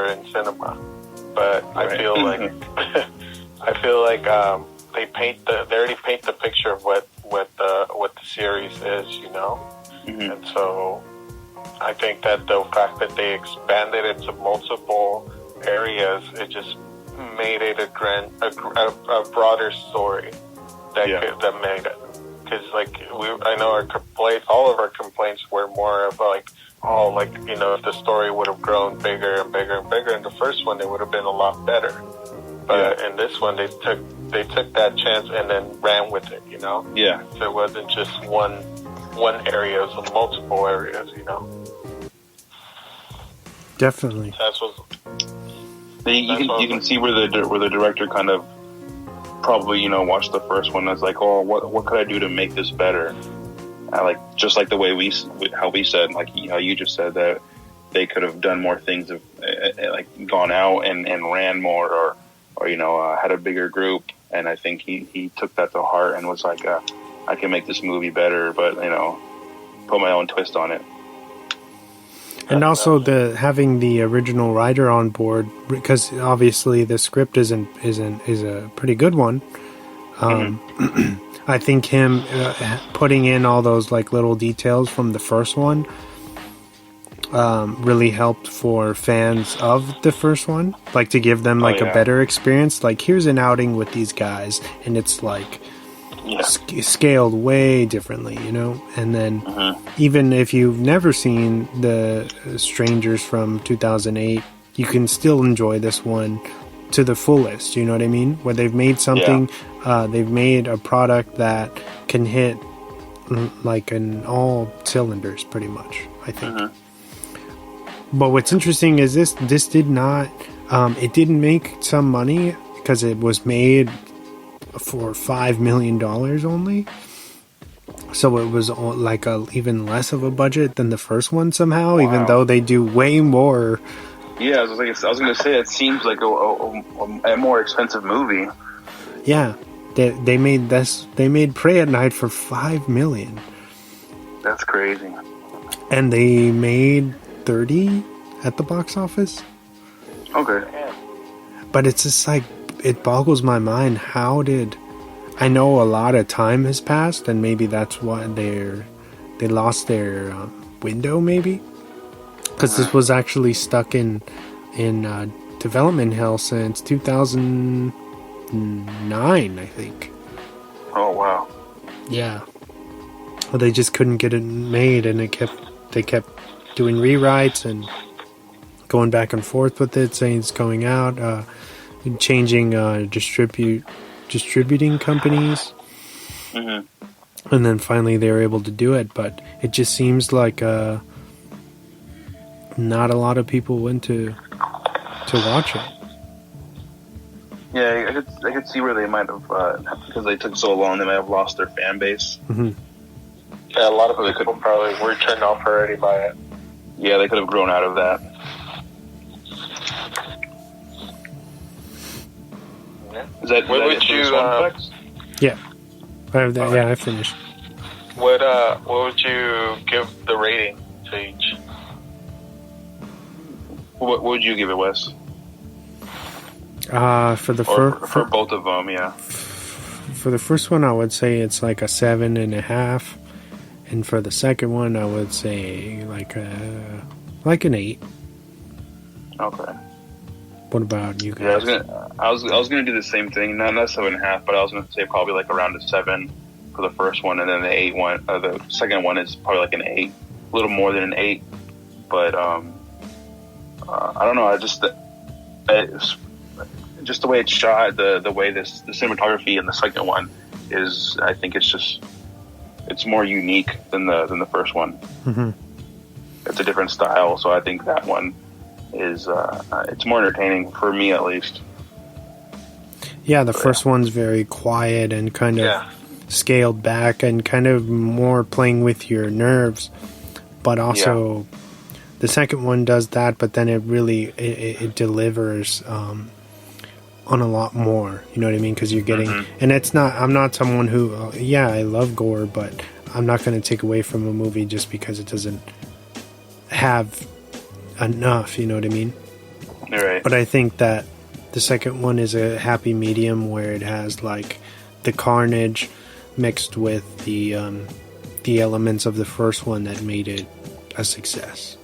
in cinema. But Right. I feel like they already paint the picture of what the series is, you know. Mhm. And so I think that the fact that they expanded it to multiple areas, it just made it a broader story that made it. Because I know all of our complaints were more of if the story would have grown bigger and bigger and bigger. In the first one, it would have been a lot better. But in this one, they took that chance and then ran with it, you know. Yeah. So it wasn't just one area; it was multiple areas, you know. Definitely. That's what. You can see where the director kind of probably watched the first one and was like, oh, what could I do to make this better? Just like the way how we said, like how you just said, that they could have done more things, of gone out and ran more, or had a bigger group. And I think he took that to heart and was like, I can make this movie better, but put my own twist on it. And also having the original writer on board, because obviously the script is a pretty good one. I think him putting in all those little details from the first one really helped for fans of the first one, to give them a better experience. Here's an outing with these guys, and it's scaled way differently, and then even if you've never seen the Strangers from 2008, you can still enjoy this one to the fullest, you know what I mean, where they've made something, they've made a product that can hit in all cylinders pretty much, I think. But what's interesting is this did not it didn't make some money because it was made for $5 million only, so it was even less of a budget than the first one somehow. Wow. Even though they do way more. Yeah, I was going to say, it seems like a more expensive movie. Yeah, they made this. They made Prey at Night for $5 million. That's crazy. And they made 30 at the box office. Okay. But it's just it boggles my mind. How did I know a lot of time has passed, and maybe that's why they lost their window, maybe. Because this was actually stuck in development hell since 2009, I think. Oh wow! Yeah. Well, they just couldn't get it made, and they kept doing rewrites and going back and forth with it, saying it's going out, changing distributing companies, and then finally they were able to do it. But it just seems like not a lot of people went to watch it. Yeah, I could see where they might have, because they took so long, they might have lost their fan base. Yeah, a lot of people probably were turned off already by it. Yeah, they could have grown out of that. Is that what would you? Yeah, I finished. What would you give the rating to each? What would you give it, Wes? For both of them, yeah. For the first one, I would say it's a 7.5, and for the second one, I would say an 8. Okay. What about you guys? Yeah, I was gonna do the same thing, not 7.5, but I was gonna say probably around a 7 for the first one, and then the 8 one. The second one is probably an 8, a little more than an 8, but I don't know. It's just the way it's shot, the way the cinematography in the second one is. I think it's more unique than the first one. Mm-hmm. It's a different style, so I think that one is it's more entertaining for me, at least. Yeah, the first one's very quiet and kind of scaled back and kind of more playing with your nerves, but also the second one does that, but then it really it delivers on a lot more, you know what I mean, because you're getting and I'm not someone who I love gore, but I'm not going to take away from a movie just because it doesn't have enough, you know what I mean. Right. But I think that the second one is a happy medium where it has like the carnage mixed with the elements of the first one that made it a success.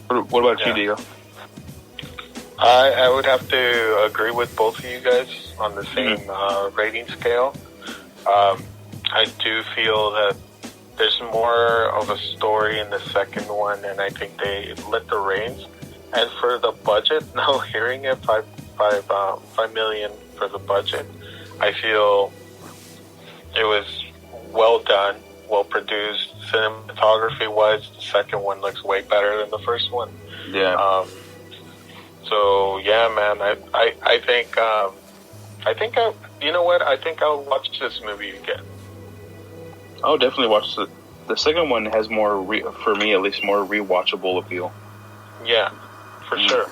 What about you, Diego? I would have to agree with both of you guys on the same rating scale. I do feel that there's more of a story in the second one, and I think they lit the reins. And for the budget, now hearing it, $5 million for the budget, I feel it was well done, well produced. Cinematography-wise, the second one looks way better than the first one. Yeah. So yeah, man, I think you know what? I think I'll watch this movie again. I'll definitely watch it. The second one has more, for me at least, more rewatchable appeal. Yeah, for sure.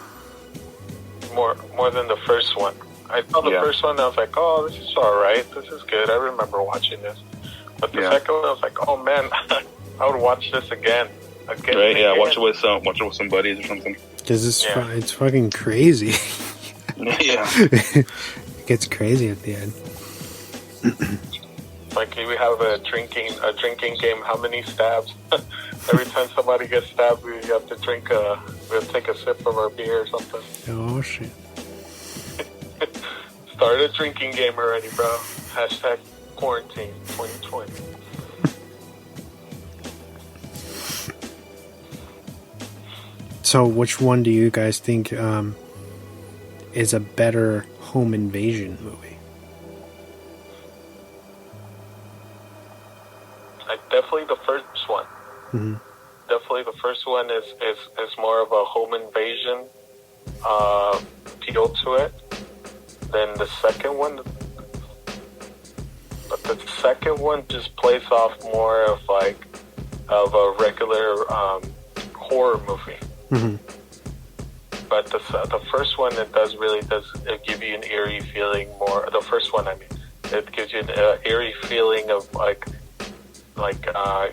More than the first one. I saw the first one, I was like, oh, this is all right. This is good. I remember watching this. But the second one, I was like, oh man, I would watch this again. Right? Yeah, watch it with some buddies or something. Because it's fucking crazy. Yeah. It gets crazy at the end. Like we have a drinking game. How many stabs? Every time somebody gets stabbed, we have to take a sip of our beer or something. Oh shit! Start a drinking game already, bro. Hashtag quarantine 2020. So, which one do you guys think is a better home invasion movie? Definitely the first one. Mm-hmm. Definitely the first one is more of a home invasion feel to it than the second one. But the second one just plays off more of a regular horror movie. Mm-hmm. But the first one, it give you an eerie feeling more. The first one, I mean, it gives you an eerie feeling of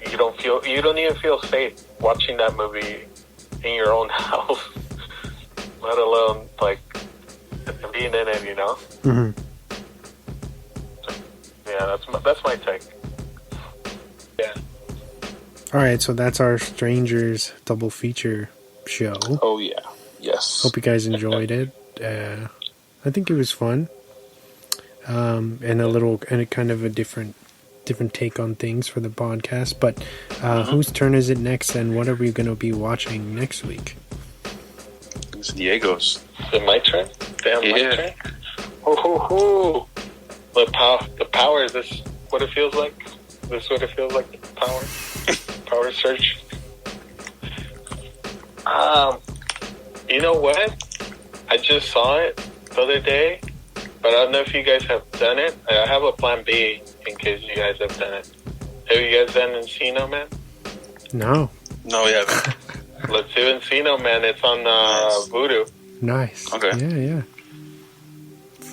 you don't even feel safe watching that movie in your own house, let alone being in it, you know. Mm-hmm. So, yeah, that's my take. Yeah. All right, so that's our Strangers double feature show. Oh yeah, yes. Hope you guys enjoyed it. I think it was fun, and a kind of a different take on things for the podcast. But whose turn is it next, and what are we going to be watching next week? It's Diego's. Is it my turn? Damn, my turn? Oh. The power, is this what it feels like? This is what it feels like, the power? Power surge? You know what? I just saw it the other day, but I don't know if you guys have done it. I have a plan B in case you guys have done it. Have you guys done Encino Man? No, we haven't. Let's do Encino Man. It's on Vudu. Nice. Okay.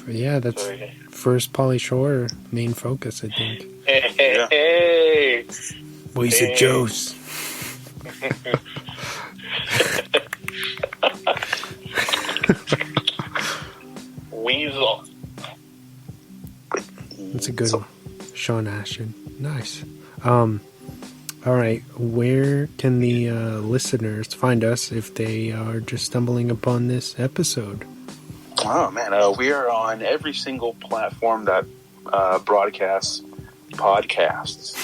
Yeah, that's first Pauly Shore main focus, I think. Hey. Weezy Joe's. Weasel. That's a good one. Sean Astin. Nice. All right. Where can the listeners find us if they are just stumbling upon this episode? Oh man, we are on every single platform that broadcasts podcasts.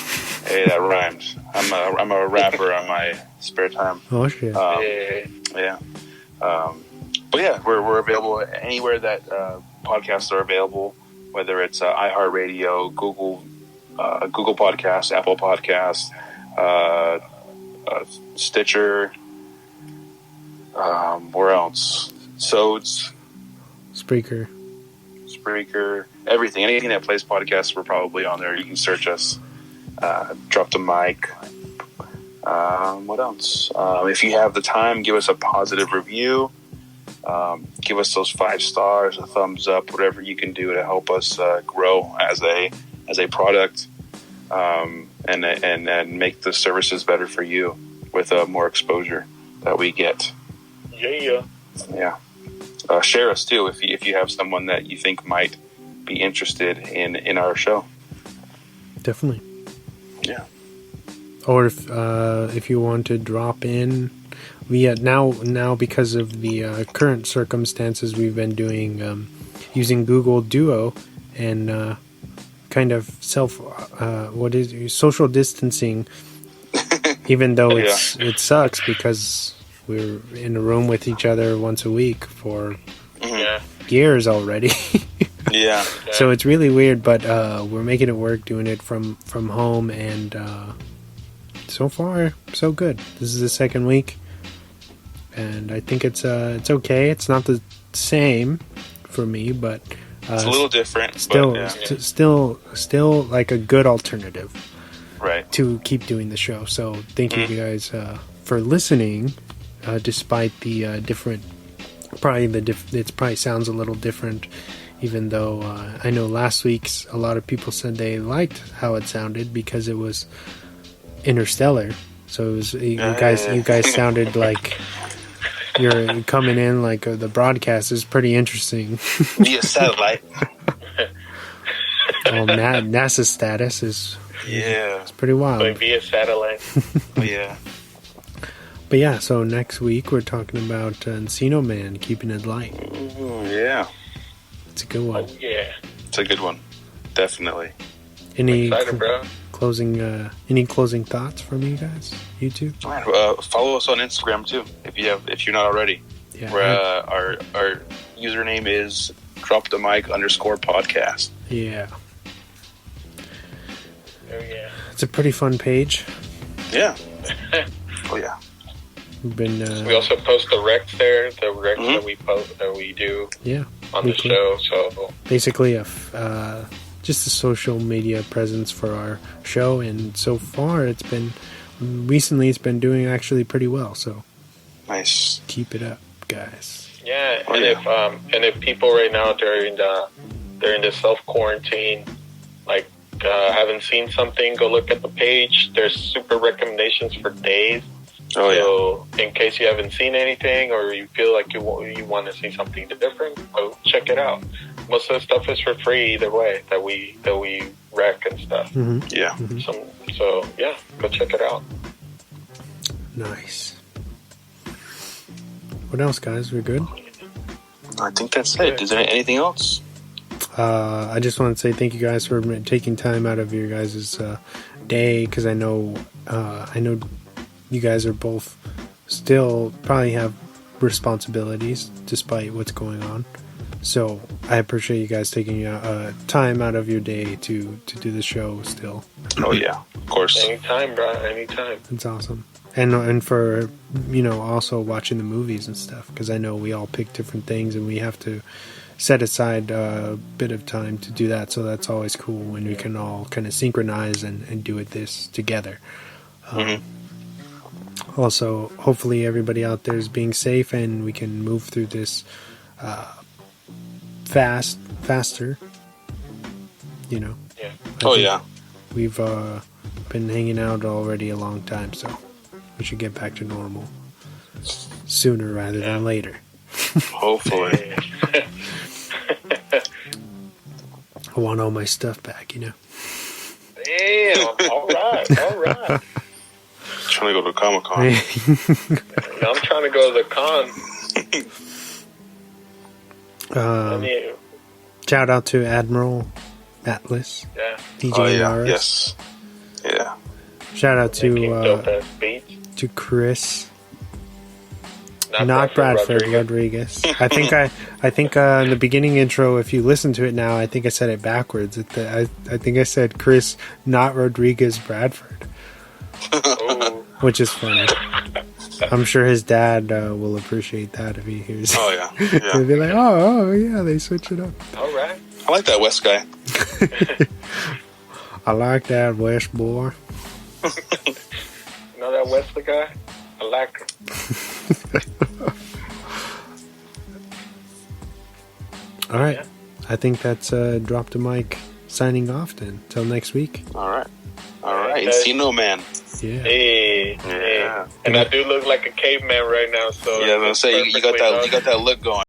Hey, that rhymes. I'm a rapper on my spare time. Oh shit. Yeah. But yeah, we're available anywhere that podcasts are available, whether it's iHeartRadio, Google Podcasts, Apple Podcasts, Stitcher. Where else? Sods, Spreaker, everything. Anything that plays podcasts, we're probably on there. You can search us. Drop the mic. What else? If you have the time, give us a positive review. Give us those 5 stars, a thumbs up, whatever you can do to help us grow as a product, and make the services better for you with more exposure that we get. Yeah. Yeah. Share us too if you have someone that you think might be interested in our show. Definitely. Yeah. Or if you want to drop in, now because of the current circumstances, we've been doing using Google Duo and kind of social distancing. Even though it sucks because we're in a room with each other once a week for years already. Yeah. So it's really weird, but we're making it work, doing it from home, and so far so good. This is the second week, and I think it's okay. It's not the same for me, but it's a little different. Still like a good alternative, right? To keep doing the show. So thank you guys for listening, despite the different. It probably sounds a little different. Even though I know last week's, a lot of people said they liked how it sounded because it was interstellar. So it was you guys sounded like you're coming in like the broadcast is pretty interesting. Via satellite. NASA status is it's pretty wild. Like via satellite. Yeah. But yeah, so next week we're talking about Encino Man, Keeping It Light. Yeah. It's a good one. Oh, yeah. It's a good one. Definitely. Any excited, bro. Any closing thoughts from you guys? You two? Follow us on Instagram too, if you're not already. Yeah. Where our username is dropthemic_podcast. Yeah. Oh yeah. It's a pretty fun page. Yeah. Oh yeah. We've been. We also post the recs there. The recs that we do. Yeah. On the show, so basically just a social media presence for our show, and so far it's been doing actually pretty well. So nice, keep it up, guys. Yeah, if people right now during the self quarantine, like haven't seen something, go look at the page. There's super recommendations for days. So in case you haven't seen anything or you feel like you want to see something different, go check it out. Most of the stuff is for free either way that we rec and stuff. Mm-hmm. Yeah. Mm-hmm. So yeah, go check it out. Nice. What else, guys? We're good? I think that's it. Is there anything else? I just want to say thank you guys for taking time out of your guys' day, because I know you guys are both still probably have responsibilities despite what's going on. So I appreciate you guys taking time out of your day to do the show still. Oh yeah, of course. Anytime, bro. Anytime. It's awesome. And for also watching the movies and stuff, because I know we all pick different things and we have to set aside a bit of time to do that. So that's always cool when we can all kind of synchronize and do this together. Also, hopefully everybody out there is being safe and we can move through this faster. Yeah. Yeah. We've been hanging out already a long time, so we should get back to normal sooner rather than later. Hopefully. I want all my stuff back, Damn, all right. Trying to go to Comic-Con. I'm trying to go to the con. Shout out to Admiral Atlas. Yeah. DJ Yes. Yeah. Shout out to Chris. Not Bradford Rodriguez. I think in the beginning intro, if you listen to it now, I think I said it backwards. I think I said Chris, not Rodriguez Bradford. Which is funny. I'm sure his dad will appreciate that if he hears it. Oh, yeah. He'll be like, oh, yeah, they switch it up. All right. I like that West guy. I like that West boy. You know that Wesley guy? I like him. All right. Yeah. I think that's Drop the Mic signing off then. Till next week. All right. Encino Man. Yeah. Hey, Yeah. and I do look like a caveman right now. So Yeah, let's say you got that look going.